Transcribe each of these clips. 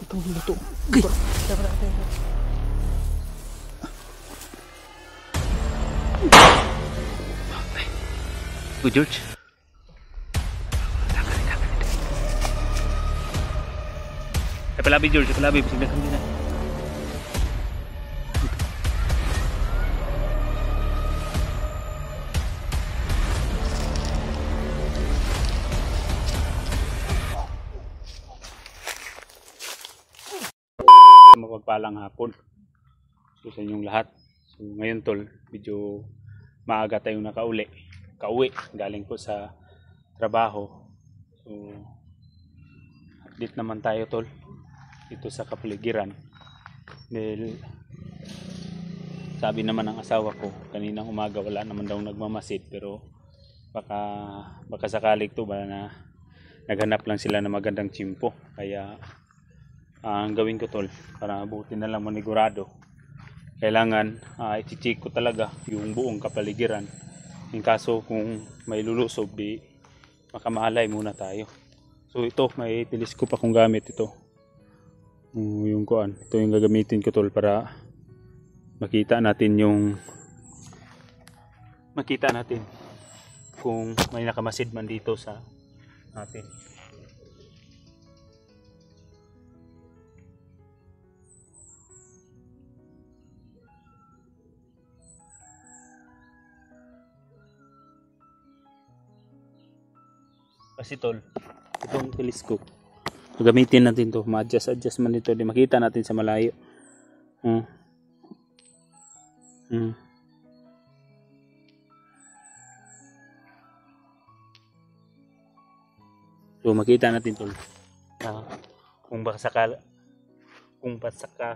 Itong luto. Okay. Good George. Palabi George, palabi. Sige kami na. Mapagpalang hapon so sa inyong lahat. So ngayon tol, medyo maaga tayong kauwi galing po sa trabaho. So update naman tayo tol dito sa kapaligiran dahil sabi naman ng asawa ko kaninang umaga wala naman daw nagmamasid, pero baka sakali to ba na naghanap lang sila ng magandang tsimpo. Kaya ang gawin ko tol, para mabuti na lang manigurado, kailangan i-check ko talaga yung buong kapaligiran. In kaso kung may lulusob, di makamahalay muna tayo. So ito, may telescope akong gamit ito. Yung kuan, ito yung gagamitin ko tol para makita natin kung may nakamasid man dito sa natin. Kasi tol, itong telescope, gamitin natin to, ma-adjust man dito, di makita natin sa malayo. So makita natin tol, kung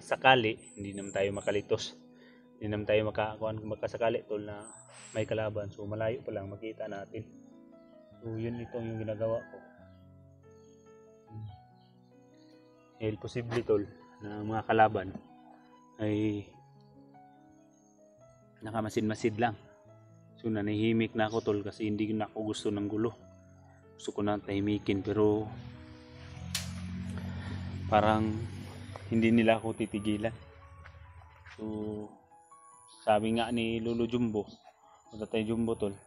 sakali hindi naman tayo makalitos, hindi naman tayo makasakali tol na may kalaban. So malayo pa lang makita natin. So yun, ito yung ginagawa ko. Dahil posible tol na mga kalaban ay nakamasid-masid lang. So nanahimik na ako tol kasi hindi na ako gusto ng gulo. Gusto ko na tahimikin, pero parang hindi nila ako titigilan. So sabi nga ni Lolo Jumbo, Tatay Jumbo tol,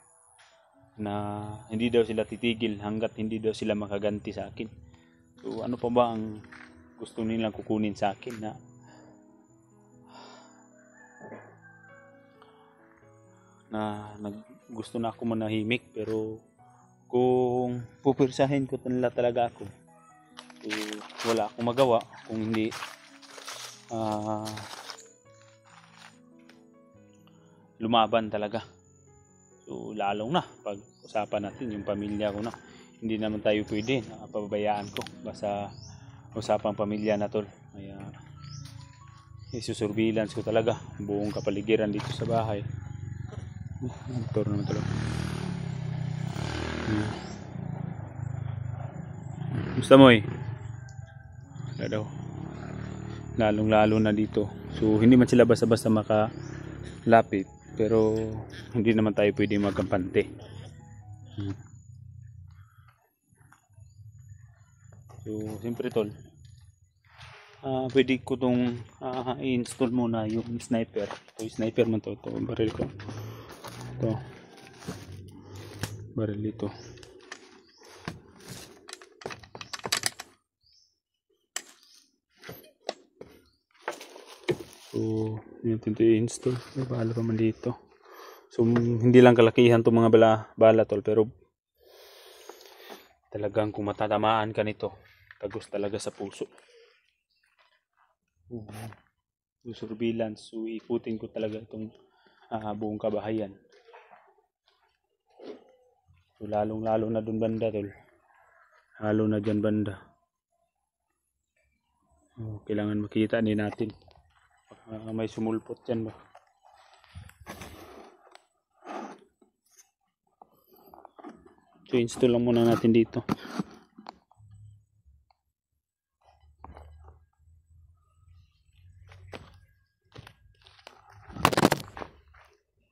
na hindi daw sila titigil hanggat hindi daw sila makaganti sa akin. So ano pa ba ang gusto nilang kukunin sa akin na gusto na ako manahimik, pero kung pupirsahin ko nila talaga ako, so wala akong magawa kung hindi lumaban talaga. So lalong na pag usapan natin yung pamilya ko na, hindi naman tayo pwede na pababayaan ko basta usapang pamilya na tol. Kaya isusurveillance ko talaga buong kapaligiran dito sa bahay. Motor naman talaga. Gusto mo wala daw, lalong lalo na dito. So hindi man sila basta-basta makalapit, pero hindi naman tayo pwede magkampante. So siyempre tol, pwede ko itong i-install muna yung sniper. Ito yung sniper man to, ito baril ko, ito baril dito. So yun, ito i-install, may bala pa man dito. So hindi lang kalakihan itong mga bala tol, pero talagang kung matatamaan ka nito, tagos talaga sa puso. Surveillance, so ikutin ko talaga itong buong kabahayan. So lalong lalo na dun banda tol, lalo na dyan banda. Kailangan makita din natin, may sumulpot dyan ba. So install lang muna natin dito.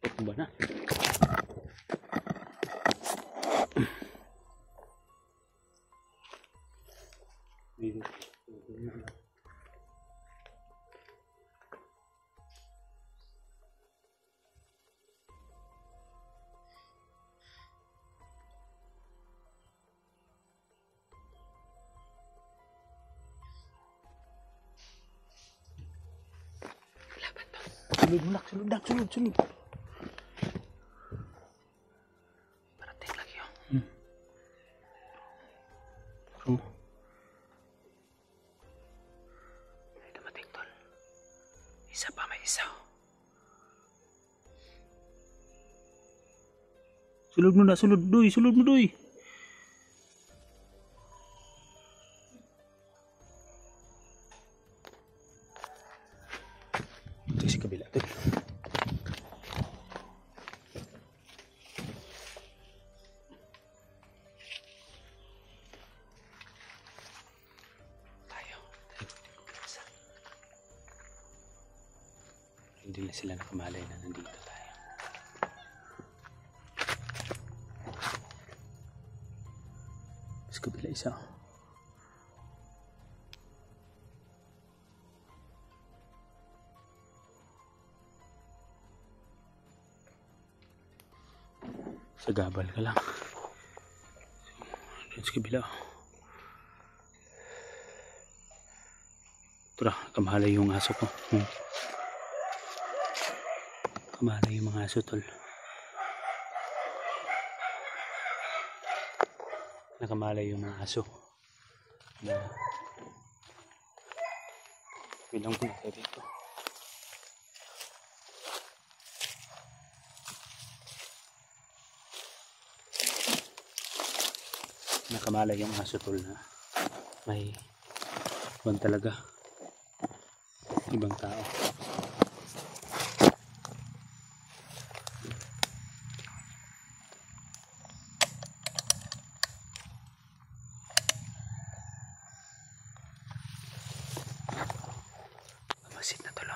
Ito ba na? Sulod mo nak, sulod nak, sulod, sulod. Parating lagi yun. Bro. May dumating tol. Isa pa, may isa. Sulod mo na, sulod, doy, sulod mo, doy. Ito sa kabila, tol. Hindi na sila nakamalay na nandito tayo. Mas kabila isa. Sa gabal ka lang. Sa kabila. Tara, kamalay yung aso ko. Kamalay yung mga aso tol. Nakamalay yung mga aso. Bilang ko na tayo dito. Nakamalay yung aso tol na may ibang talaga. Ibang tao. Masid na tol.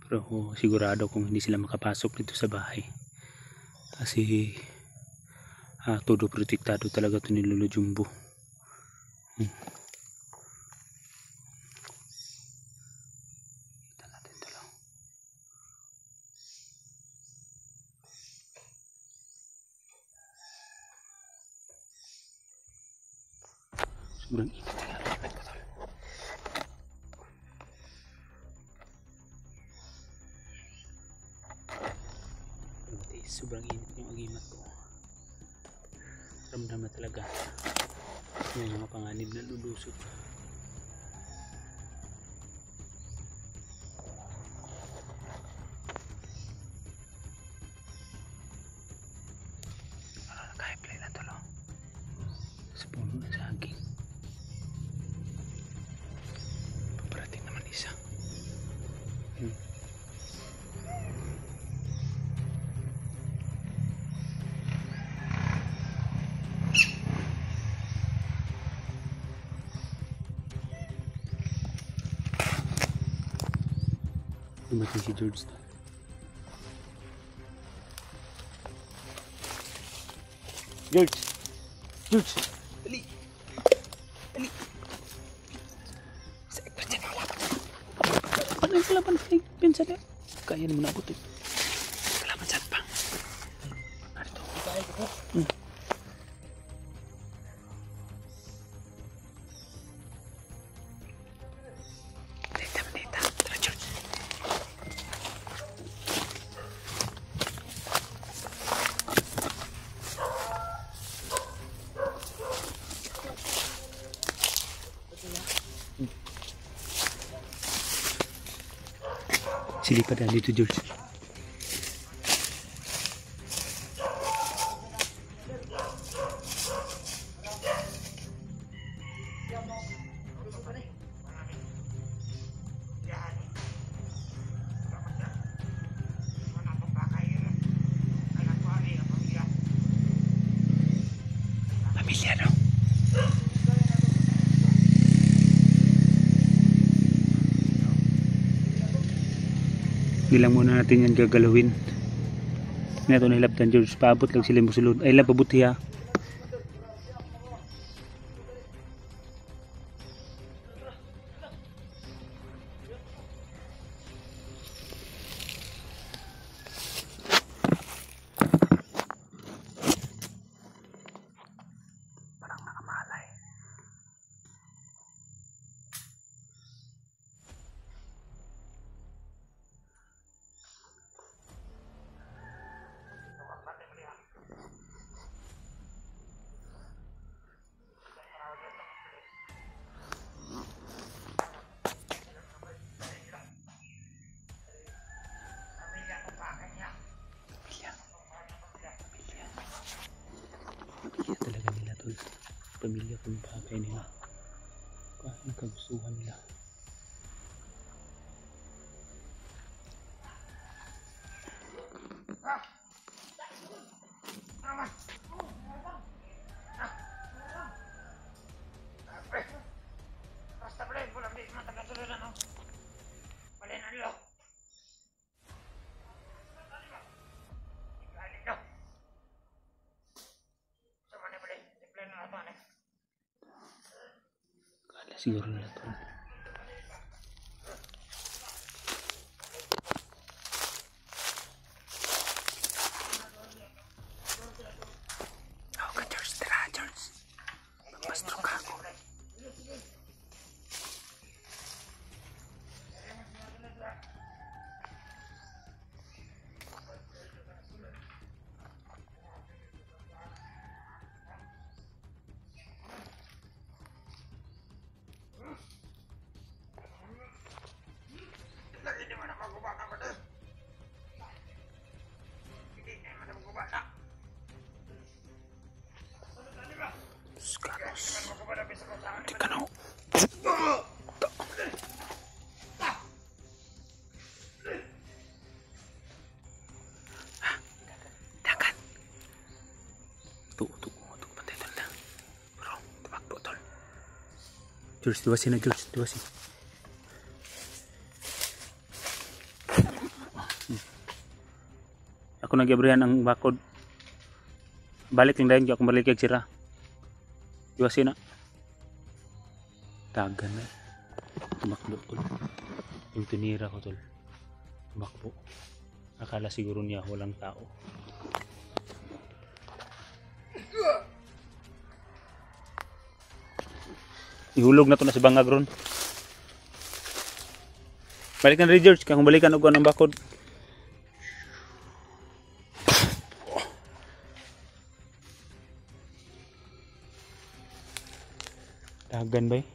Pero sigurado kung hindi sila makapasok dito sa bahay. Kasi todo protektado talaga ito ni Lolo Jumbo. Kita natin ito lang. Sobrang init na lapit ko tol. Sobrang init yung agimat ko. Ramdam na talaga may mga panganib na lulusot. Nakahiplay na tolo sa puno ng saging. Paparating naman isa. Dumating si George. George! George! Dali! Dali! Sa ektor dyan wala. Ano yung kalaban? Pinsa niya. Kaya mo na abot eh. Kalaban saan pa? Narito. Silipad na dito, George. Pamilya, no? Hindi lang muna natin yan gagalawin. Ito nahilaptan George. Paabot lang sila musulod. Ay lang pabuti ha. Parang nakamalay. Kaya talaga nila tol. Pamilya kung bagay nila. Nagkagustuhan nila. Kala siguro nila tol. Patay tol na. Bro, tumakbo tol. George, diwasin na George, diwasin. Ako nag-abrihan ang bakod. Balik lang dahil ako malikag sira. Diwasin na. Tagan na. Tumakbo tol. Yung tinira ko tol. Tumakbo. Akala siguro niya walang tao. Ihulog na to na si bangag ron. Balik na rin George, kung balikan og ng bakod. Dagan ba eh?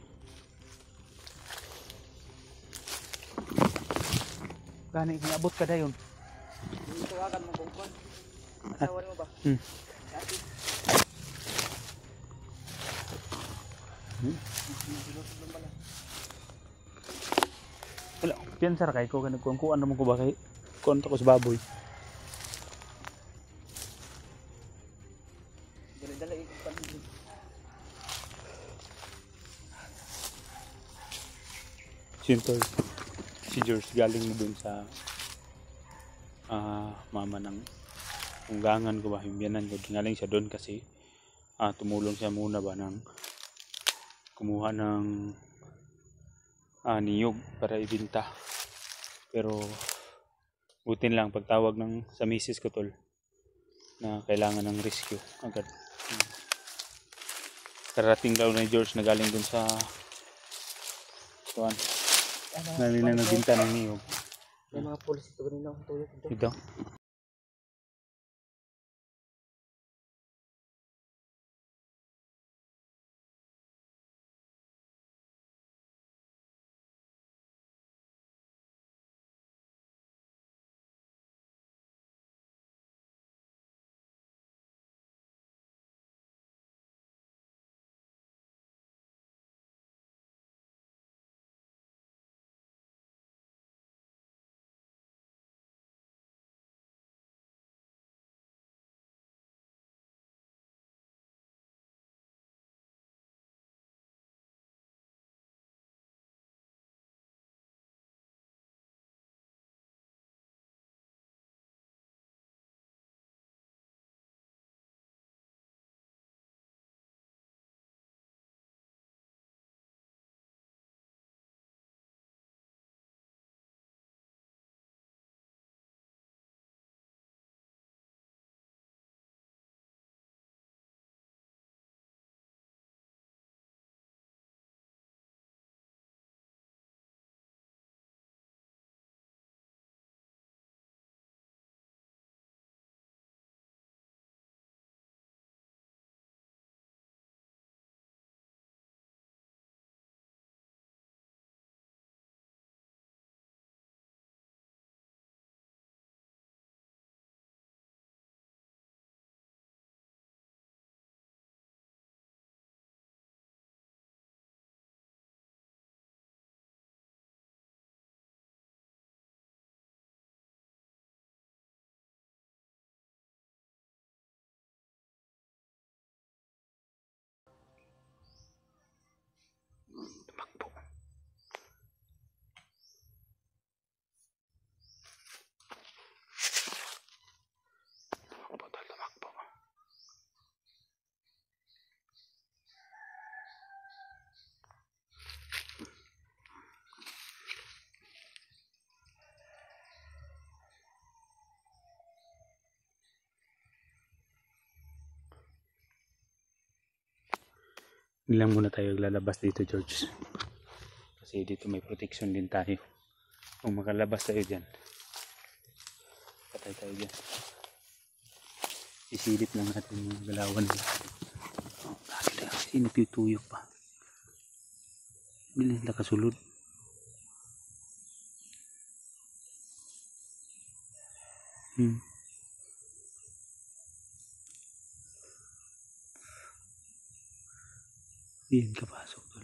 Gani, niabot ka dayon. Tawagan mo kung kon. Tawagan mo ba? Wala, piyansar kay ko nagkuan naman ko ba kay konto ko sa baboy. Dala-dala ikot pa. Sinto si George galing mo dun sa mama ng unggangan ko ba, himyanan ko. Galing siya dun kasi tumulong siya muna ba ng kumuha ng niyog para ibinta. Pero butin lang pagtawag ng sa misis ko tol na kailangan ng rescue agad. Karating daw na George na galing dun sa kuan. Nalina nagbinta ng niyog. May mga pulis ito ganun na tulog ito. Tumakbo. Tumakbo, tol, tumakbo. Ilang muna tayo lalabas dito, George. Kasi dito may protection din tayo. Kung makalabas tayo dyan, patay tayo dyan. Isilip lang natin yung galawan nila. Oh, bakit na sinip yung tuyok pa. Bilis na kasulod. Yan kapasok tol.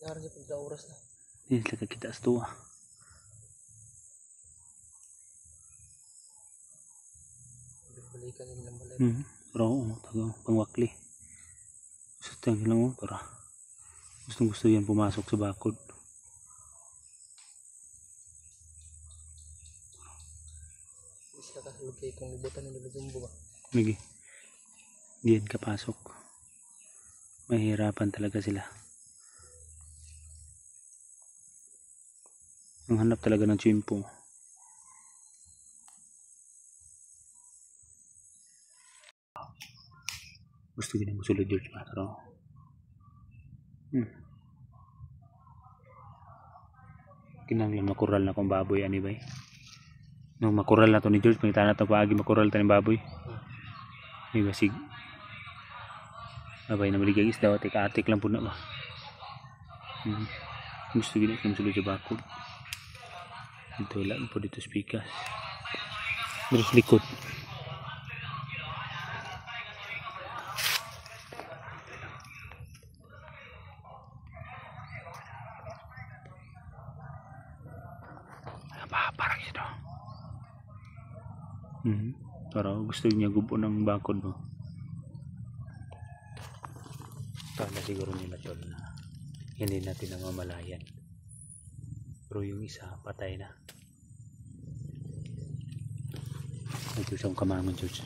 Naroon sa pagka-oras na. Yan sila kita sa tuwa. Balikan nila ng balay. Pero oo, tago pangwakli. Gusto tayo lang oh, tara. Gustong gusto yan pumasok sa bakod. Isa ka lugay kung libutan nila jumbo ba? Lagi. Diyan kapasok. Mahirapan talaga sila. Ang hanap talaga ng chimpo. Gusto ko na masulod George Matro. Kinanglan makural na kong baboy ani bay. Nung makural na to ni George, pangita na ito paagi makural ta ni baboy. May basig. Abay na maligay isda, atik lang po na ba. Gusto ko na masulod sa bakod. Ito lang po dito spikas. Terus likod. Parang ito. Pero gusto niya gubo ng bakod mo. Kala siguro nila tol na hindi natin namamalayan. Pero yung isa patay na. Ito isang kamangon George.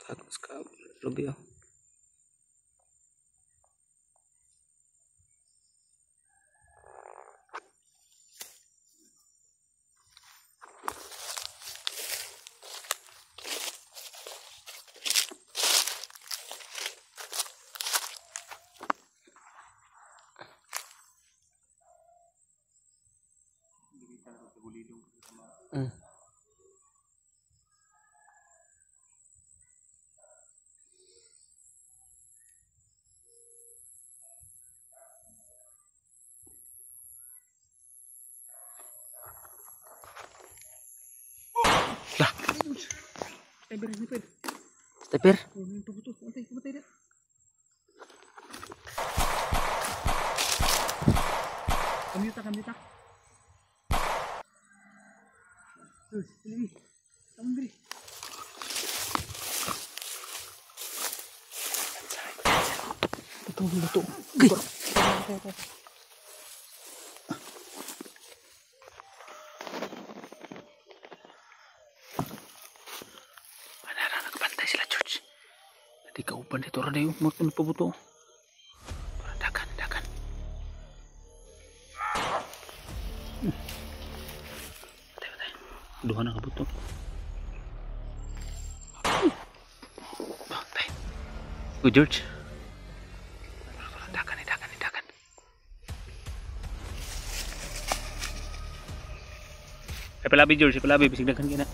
Tapos ka, Rubio. Lah. Sniper. Sniper? Pumatay na. Kamita. Terus, ini. Tama beri. Betul. Nagbantay sila George. Nanti kauban dito rada yung mga pabuto. Dagan. Patay. Duha na kabuto. Patay. Good George. Ay palabi George, ay palabi bisig daghan gina.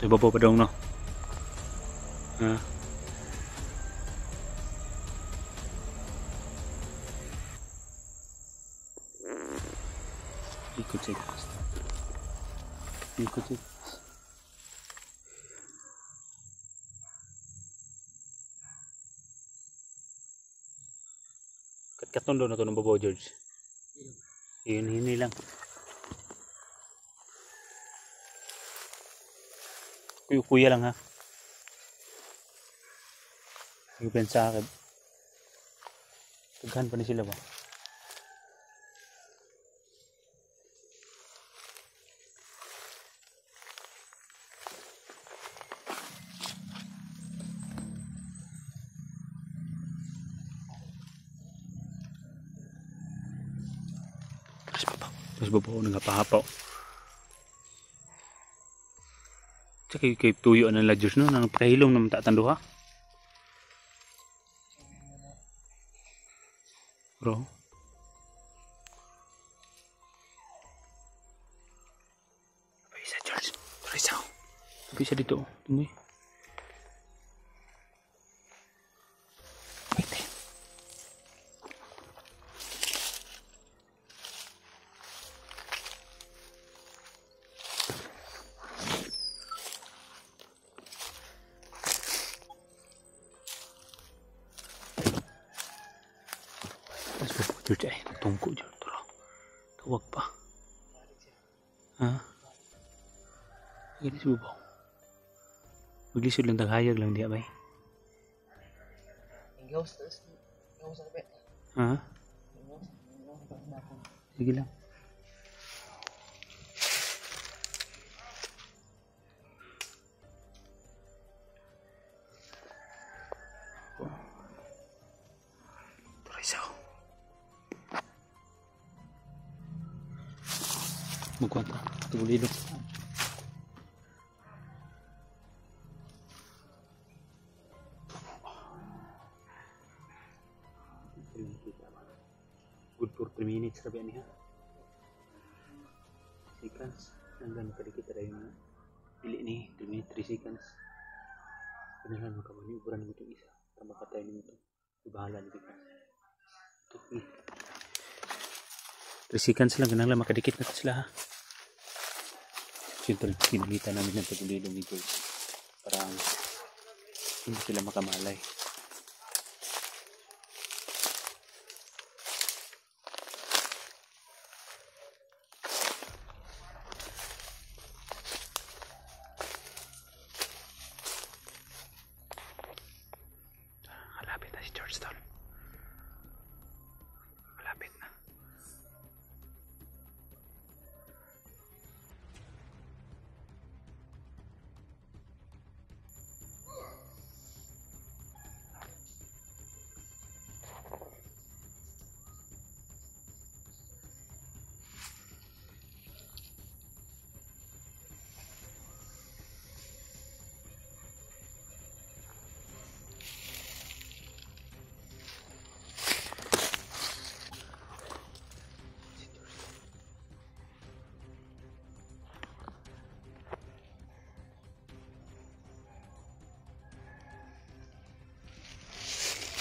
Ito babaw pa daw no. Ikot siya. Ikot siya. Kat-katon doon na ito ng babaw George. Yun hini lang. Kuya lang ha. Ipan sa akin. Taghan pa ni sila ba? Mas babaw nang hapahapaw. Sa kay tuyo ang ladyos no, nang pakahilom naman tatanduha. Bro. Bisa George, risau. Bisa dito, tunggu. George ay tungko George turo. Tawag pa. Ha? Gini si Bubaw. Maglisod lang taghayag lang diya bay. Inggaws terus. Inggaws sa kapit. Ha? Sige lang. Magkwanta, tugulilo. Good for 3 minutes sabi niya. Seconds, hanggang kadikit tayo na pili ni 3 minutes, 3 seconds. Pinahan mo ka maniuburan mo itong isa. Tama ka tayo nito. Ibahala ni Bikas. 3 seconds lang, ganang lang makadikit na sila ha. Siyempre, pinilitan namin ng pagulilong ni George para hindi sila makamalay. Malapit na si George Tol. Malapit na.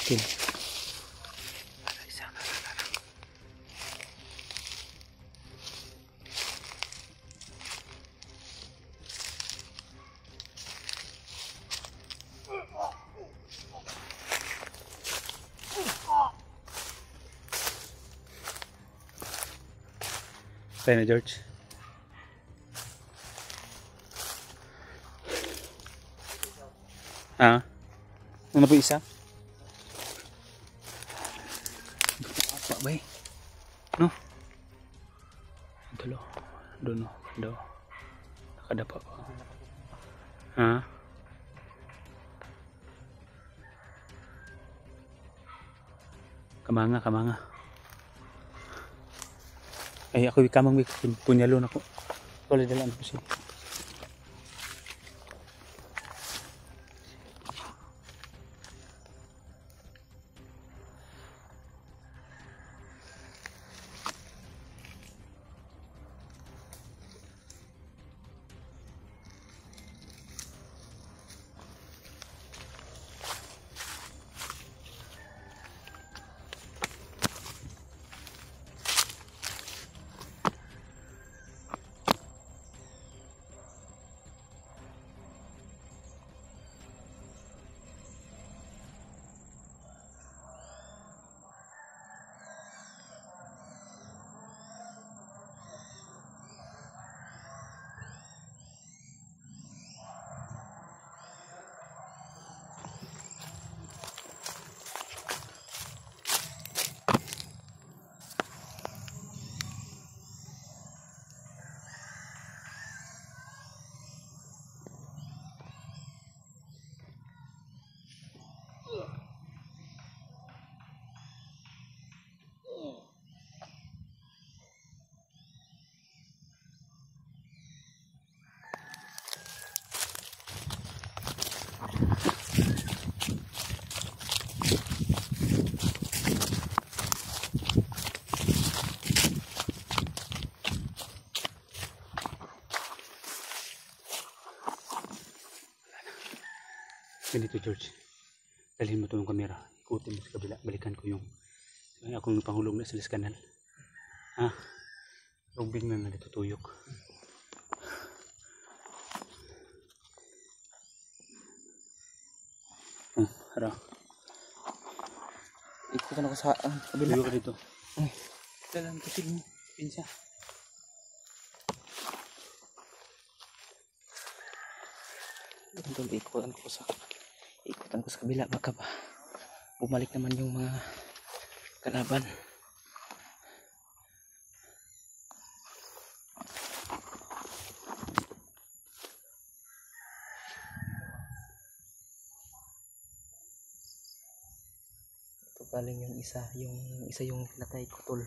Okay. Kaya na George. Ah? Ano po isa? Apa ba eh? No? Dalo. Dono. Do. Nakadapa pa. Ha? Kamanga, kamanga. Ay, ako ikamang punyalo na ko. Boleh dalam po siya. Ganito George, dalhin mo ito yung kamera, ikutin mo sa kabila, balikan ko yung akong pahulog na sa kanal. Rubin na natutuyok. Hara. Ikutan ako sa kabila. Tuyo ka dito. Dalam pusil mo. Pinsa. Tol, ikutan ko sa kabila, baka ba bumalik naman yung mga kalaban. Ito galing yung isa yung pinatay ko tol.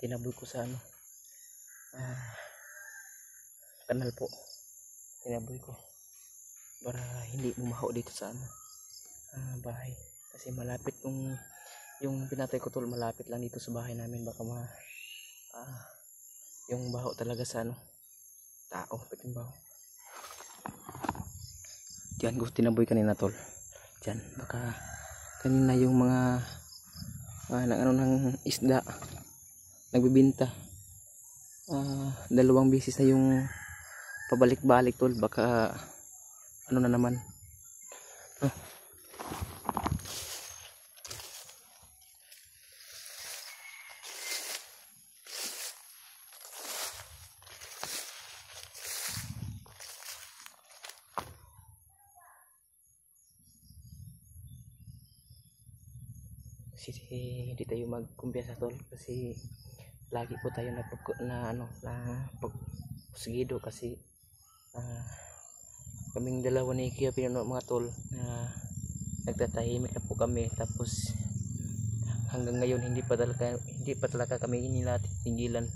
Tinaboy ko sa kanal po. Tinaboy ko para hindi bumaho dito sa bahay, kasi malapit yung pinatay ko tol, malapit lang dito sa bahay namin, baka yung baho talaga sa tao, piting baho. Diyan ko tinaboy kanina tol, diyan baka kanina yung mga ng isda nagbibinta, 2 beses na yung pabalik-balik tol, baka ano na naman. Kasi hindi tayo magkumpiyansa tol, kasi lagi po tayo na pagsigido, kasi kaming dalawa ni Kia Pinuno mga tol na nagtatahimik na po kami, tapos hanggang ngayon hindi pa talaga kami nila titigilan.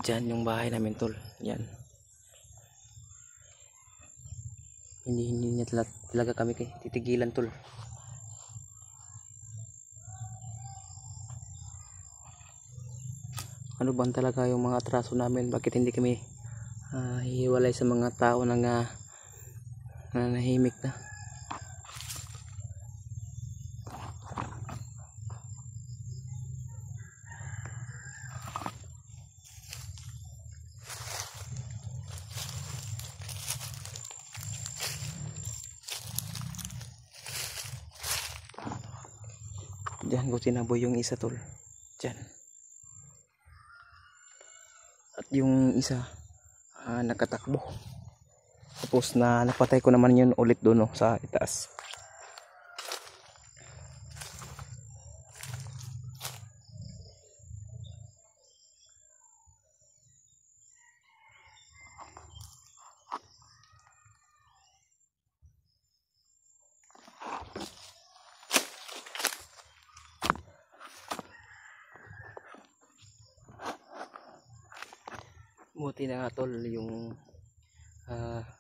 Diyan yung bahay namin tol, yan. Hindi niya talaga kami titigilan tol. Ano bang talaga yung mga atraso namin, bakit hindi kami hiwalay sa mga tao na nahimik na. Diyan ko tinaboy yung isa tol, diyan. At yung isa nakatakbo, tapos napatay ko naman yun ulit doon sa itaas. Buti na nga tol, yung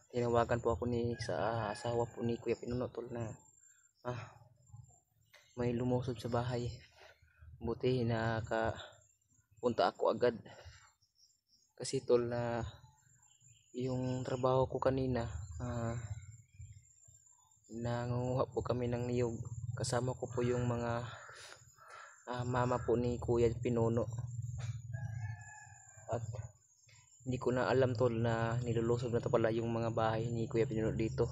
tinawagan po ako sa asawa po ni Kuya Pinuno tol na may lumusod sa bahay. Buti nakapunta ako agad. Kasi tol na yung trabaho ko kanina, nangunguha po kami ng niyog. Kasama ko po yung mga mama po ni Kuya Pinuno. At hindi ko na alam tol na nilulusob na to pala yung mga bahay ni Kuya Pinuno dito.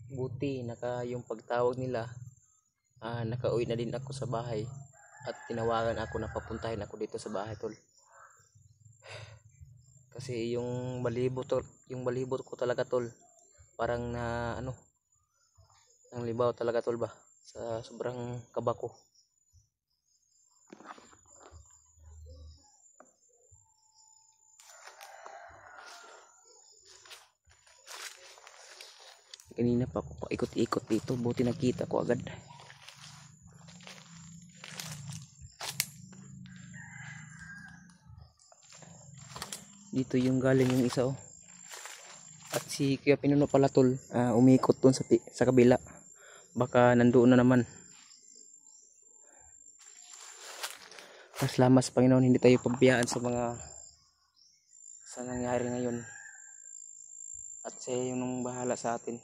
Buti yung pagtawag nila, nakauwi na din ako sa bahay at tinawagan ako na papuntahin ako dito sa bahay tol. Kasi yung balibot ko talaga tol, parang nang libaw talaga tol ba, sa sobrang kaba ko. Kanina pa ako paikot-ikot dito, buti nakita ko agad. Dito yung galing yung isa At si Kuya Pinuno pala tol, umikot dun sa kabila. Baka nandoon na naman. Salamat sa Panginoon, hindi tayo pabayaan sa nangyari ngayon. At siya yung bahala sa atin.